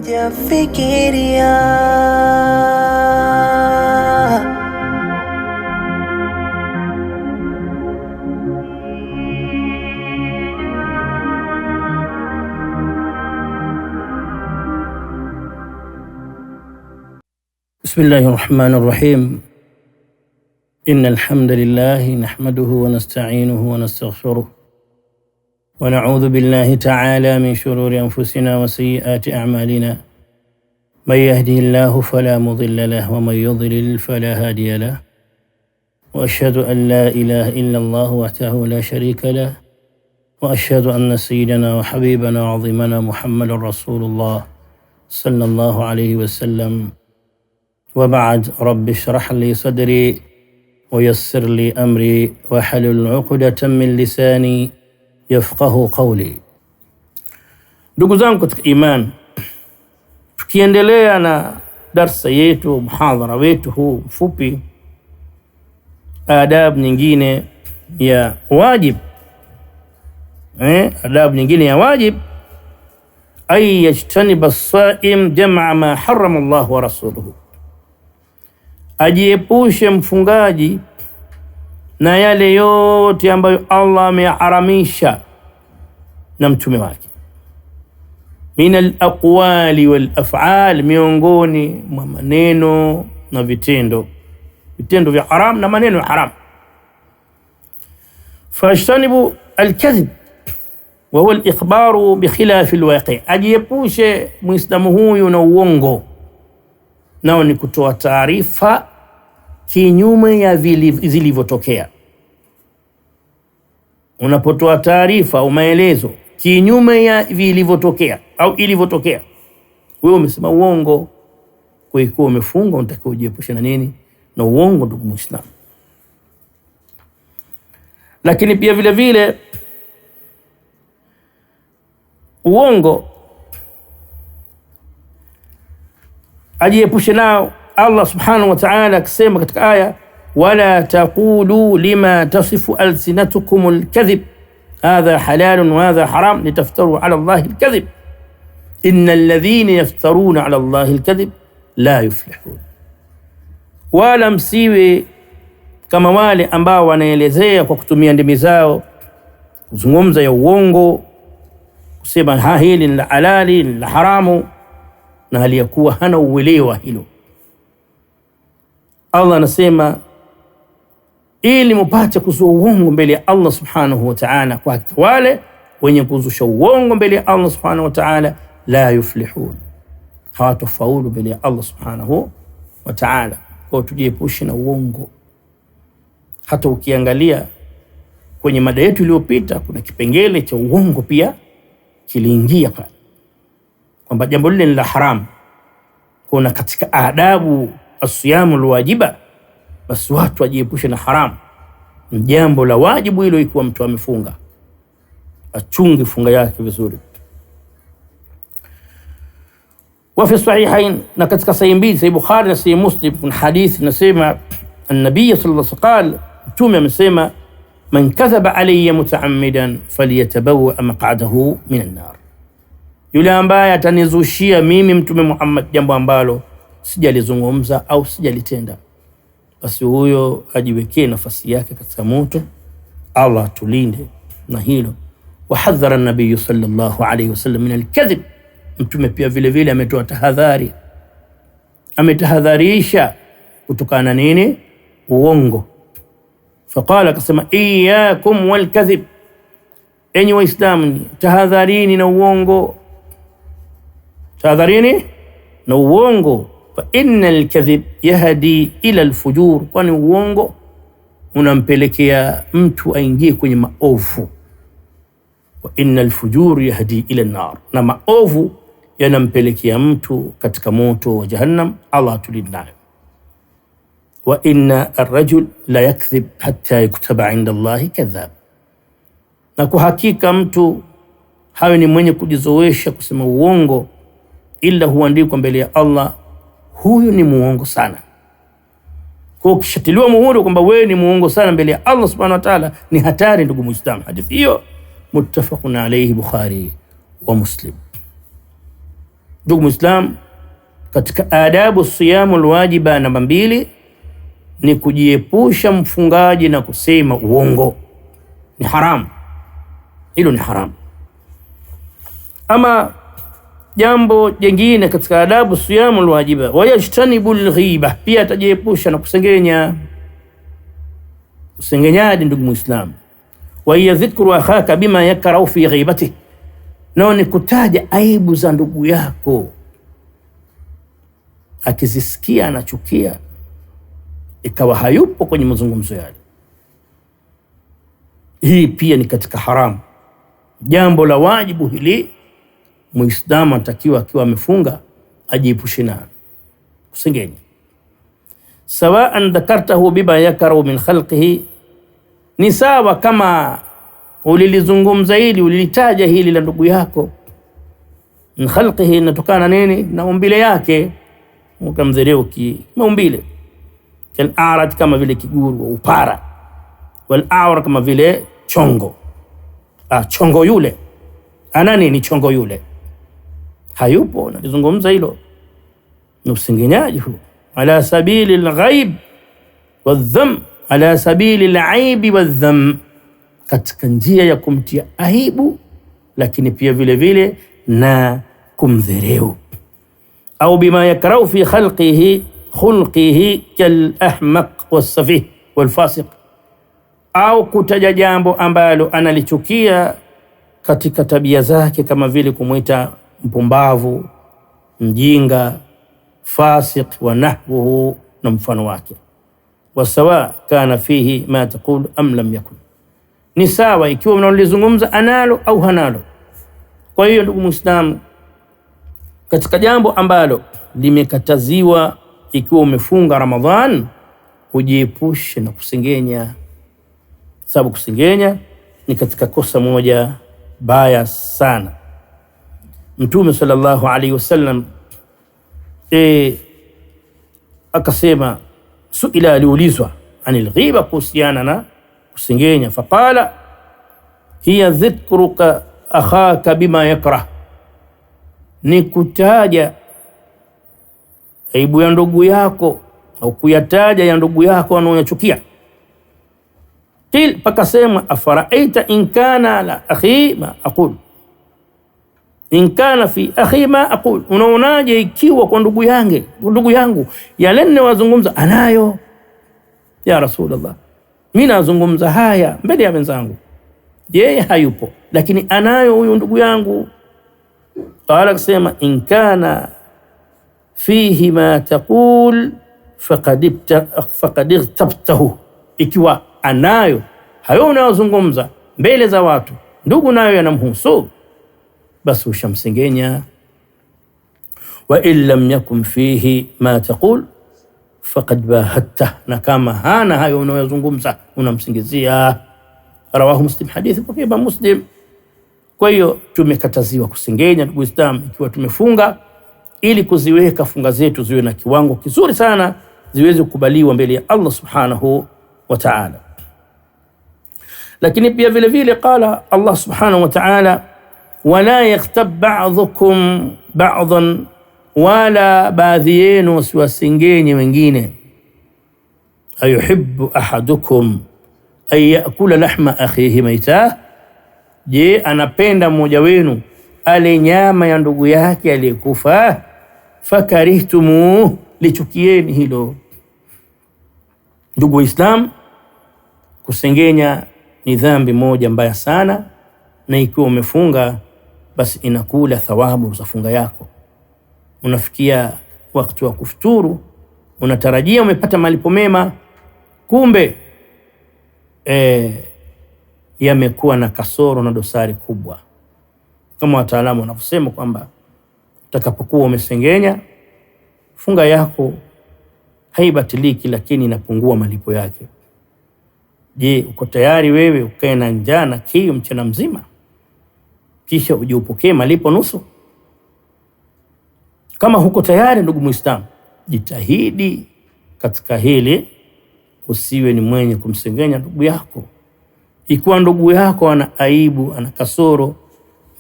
Jafikiria بسم الله الرحمن الرحيم إن الحمد لله نحمده ونستعينه ونستغفره ونعوذ بالله تعالى من شرور أنفسنا وسيئات أعمالنا من يهده الله فلا مضل له ومن يضلل فلا هادي له وأشهد أن لا إله إلا الله وحده لا شريك له وأشهد أن سيدنا وحبيبنا وعظيمنا محمد رسول الله صلى الله عليه وسلم وبعد رب اشرح لي صدري ويسر لي أمري واحلل عقدة من لساني يفقه قولي. Ndugu zangu katika iman, tukiendelea na darsa yetu, muhadhara wetu huu mfupi, adab nyingine ya wajib, adab nyingine ya wajib, ay yajtaniba as-saim jam'a ma harrama Allah wa rasuluhu, ajiepushe mfungaji na yale yote ambayo Allah ameharamisha na mtume wake, min al-aqwali wal-af'al, miongoni mwa maneno na vitendo vya haram na maneno ya haram. Fashtanibu al-kadhib wa huwa al-ikhbaru bi khilaf al-waqi', ajiepushe muislamu huyu na uongo, nao ni kutoa taarifa kinyume ya zilivyotokea. Unapotoa taarifa au maelezo kinyume ya vilivyotokea au ilivyotokea, wewe umesema uongo. Kwa hiyo umefunga, unatakiwa ujiepushe na nini? Na uongo, ndugu Muislamu. Lakini pia vile vile uongo ajiepushe nao. Allah subhanahu wa ta'ala akisema katika aya, wala taqulu lima tasifu alsinatukum alkadhib hadha halalun wa hadha haram litaftaru ala Allahi alkadhib innal ladhina yaftaruna ala Allahi alkadhib la yuflihun. Wala msiwe kama wale ambao wanaelezea kwa kutumia ndimi zao kuzungumza ya uongo, kusema hili ni la halali, ni la haramu, na hali ya kuwa hana uelewa hilo. Allah anasema ili mupate kuzua uongo mbele ya Allah subhanahu wa ta'ala, kwa hakika wale wenye kuzusha uongo mbele ya Allah subhanahu wa ta'ala la yuflihun, hawatofaulu mbele ya Allah subhanahu wa ta'ala. Kwa tujiepushe na uongo. Hata ukiangalia kwenye mada yetu iliyopita, kuna kipengele cha uongo pia kiliingia pale, kwamba jambo lile ni la haram. Kuna katika adabu as-siyamu al-wajiba, basi watu wajiepushe na haram. Jambo la wajibu hilo, ikiwa mtu amefunga achunge funga yake vizuri. Wa fi sahihain, na katika sahih mbili, sahih Bukhari na sahih Muslim, kuna hadithi nasema an-nabiy sallallahu alayhi wasallam, mtume amesema, man kadhaba alayya mutaammidan falyatabawa maq'adahu min an-nar, yule ambaye atanizushia mimi mtume Muhammad jambo ambalo sijalizungumza au sijalitenda, basi huyo ajiwekee nafasi yake katika moto. Allah tulinde na hilo. Wahadhara an-nabiy sallallahu alayhi wasallam min al-kadhib, mtume pia vile vile ametoa tahadhari, ametahadharisha kutokana nini? Uongo. Faqala, akasema, iyyakum wal kadhib, enyi waislamu tahadharini na uongo, tahadharini na uongo. Fa innal kadhib yahdi ila alfujur, kwani uongo unampelekea mtu aingie kwenye maovu. Wa innal fujur yahdi ila an-nar, na maovu yanampelekea mtu katika moto wa jahannam. Allah tulinde. Wa inna ar-rajul la yakdhib hatta yuktaba inda Allahi kadhab, na kwa hakika mtu hawe ni mwenye kujizoesha kusema uongo, ila huandikwa mbele ya Allah huyu ni muongo sana. Kwa ukishatiliwa muhuri kwamba wewe ni muongo sana mbele ya Allah subhanahu wa ta'ala, ni hatari, ndugu Muislamu. Hadithi hiyo muttafaqun alayhi, Bukhari wa Muslim. Ndugu Muislam, katika adabu siyamu alwajiba namba 2 ni kujiepusha mfungaji na kusema uongo. Ni haramu, hilo ni haramu. Ama jambo jingine katika adabu siyamu alwajiba, wayajtanibu alghiba, pia atajiepusha na kusengenya. Usengenyaji ndugu Muislam, wa yadhkuru akhaka bima yakrahu fi ghibatihi, nao ni kutaja aibu za ndugu yako, akizisikia anachukia, ikawa hayupo kwenye mazungumzo yale. Hii pia ni katika haramu. Jambo la wajibu hili Muislamu atakiwa akiwa amefunga ajiepushe na kusengenya. Sawaan dhakartahu bima yakrahu min khalqihi, ni sawa kama ulilizungumza hili, ulilitaja hili la ndugu yako. Min khalqihi inatokana nini? Na umbile yake, ukamdhereu maumbile. Kal a'raj, kama vile kiguru, upara. Wal a'war, kama vile chongo. Chongo yule ana nini? Chongo yule hayupo, nalizungumza hilo. Ni usengenyaji huu, ala sabili alghaib wadham, ala sabili alaibi wadham, katika njia ya kumtia aibu, lakini pia vile vile na kumdhereu. Au bima yakrahu fi khulqihi kal ahmaq was-safih wal-fasiq, au kutaja jambo ambalo analichukia katika tabia zake, kama vile kumwita mpumbavu, mjinga, fasiq wa nahwuhu, na mfano wake. Wasawa kana fihi ma taqul am lam yakun, ni sawa ikiwa mnalizungumza analo au hanalo. Kwa hiyo ndugu Muislamu, katika jambo ambalo limekataziwa ikiwa umefunga Ramadhan, ujiepushe na kusengenya, sababu kusengenya ni katika kosa moja baya sana. Mtume sallallahu alaihi wasallam akasema, suila, aliulizwa anil ghiba, kuhusiana na kusengenya. Faqala hiya dhikruka akhaka bima yakrah, ni kutaja aibu ya ndugu yako au kuyataja ya ndugu yako anayochukia. Pakasema, afaraaita in kana la akhi ma aqul, in kana fi akhi ma aqul, unaonaje ikiwa kwa ndugu yangu yale ninayozungumza anayo? Ya Rasulullah, mimi nazungumza haya mbele ya wenzangu, yeye hayupo, lakini anayo huyu ndugu yangu. Qala, kusema in kana fihi ma taqul faqad ightabtahu, ikiwa anayo hayo unayozungumza mbele za watu, ndugu nayo yanamhusu, basi ushamsengenya. Wa in lam yakun fihi ma taqul faqad bahatta, na kama hana hayo unayozungumza unamsingizia. Rawahu Muslim, hadithi kwa Imam Muslim. Kwa hiyo tumekataziwa kusengenya ndugu Islam ikiwa tumefunga, ili kuziweka funga zetu ziwe na kiwango kizuri sana, ziweze kukubaliwa mbele ya Allah subhanahu wa ta'ala. Lakini pia vile vile qala Allah subhanahu wa ta'ala, wala yaghtab ba'dhukum ba'dhan, wala baadhi yenu wasiwasengenye wengine. Ayuhibbu ahadukum an yakula lahma akhihi maita, je, anapenda mmoja wenu ale nyama ya ndugu yake aliyekufa? Fakarihtumu, lichukieni hilo. Ndugu wa Islam, kusengenya ni dhambi moja mbaya sana, na ikiwa umefunga basi inakula thawabu za funga yako. Unafikia wakati wa kufuturu, unatarajia umepata malipo mema, kumbe yamekuwa na kasoro na dosari kubwa. Kama wataalamu wanavyosema kwamba utakapokuwa umesengenya, funga yako haibatiliki, lakini inapungua malipo yake. Je, uko tayari wewe ukae na njaa na kiu mchana mzima kisha uje upokee malipo nusu? Kama huko tayari, ndugu Muislamu, jitahidi katika hili, usiwe ni mwenye kumsengenya ndugu yako. Ikiwa ndugu yako ana aibu, ana kasoro,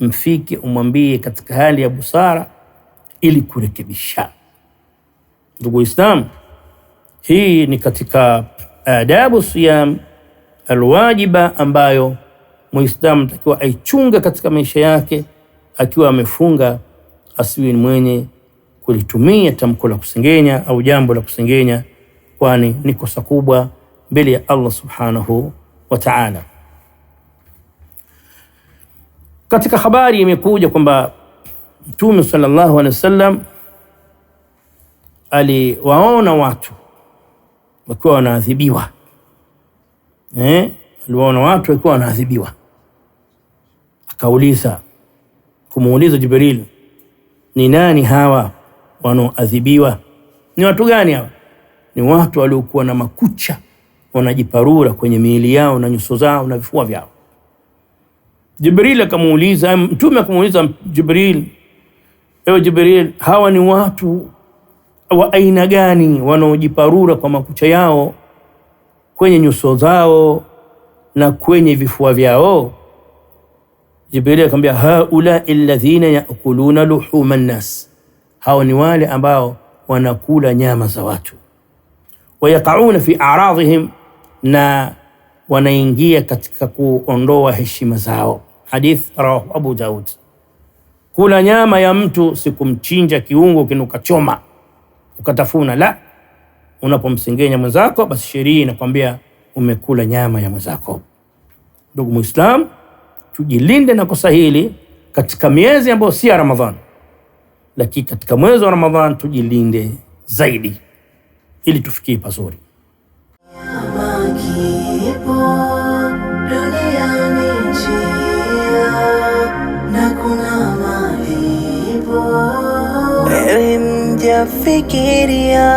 mfike umwambie katika hali ya busara, ili kurekebisha. Ndugu Islam, hii ni katika adabu siyam alwajiba ambayo Muislamu takiwa aichunge katika maisha yake. Akiwa amefunga asiwe ni mwenye kulitumia tamko la kusengenya au jambo la kusengenya, kwani ni kosa kubwa mbele ya Allah subhanahu wa ta'ala. Katika habari imekuja kwamba Mtume sallallahu alaihi wasallam aliwaona watu wakiwa wanaadhibiwa. Aliwaona watu wakiwa wanaadhibiwa, kumuuliza Jibril, ni nani hawa wanaoadhibiwa? Ni watu gani hawa? Ni watu waliokuwa na makucha wanajiparura kwenye miili yao na nyuso zao na vifua vyao. Jibril akamuuliza, Mtume akamuuliza Jibril, ewe Jibril, hawa ni watu wa aina gani wanaojiparura kwa makucha yao kwenye nyuso zao na kwenye vifua vyao? Jibril akamwambia, haula alladhina yakuluna luhuma nnas, hao ni wale ambao wanakula nyama za watu. Wayaqauna fi a'radhihim, na wanaingia katika kuondoa heshima zao. Hadith rawahu Abu Daud. Kula nyama ya mtu si kumchinja kiungo kinukachoma ukatafuna, la. Unapomsengenya mwenzako, basi sheria inakwambia umekula nyama ya mwenzako. Ndugu Muislam, tujilinde na kosa hili katika miezi ambayo si ya Ramadhan, lakini katika mwezi wa Ramadhan tujilinde zaidi ili tufikie pazuri. Wewe mjafikiria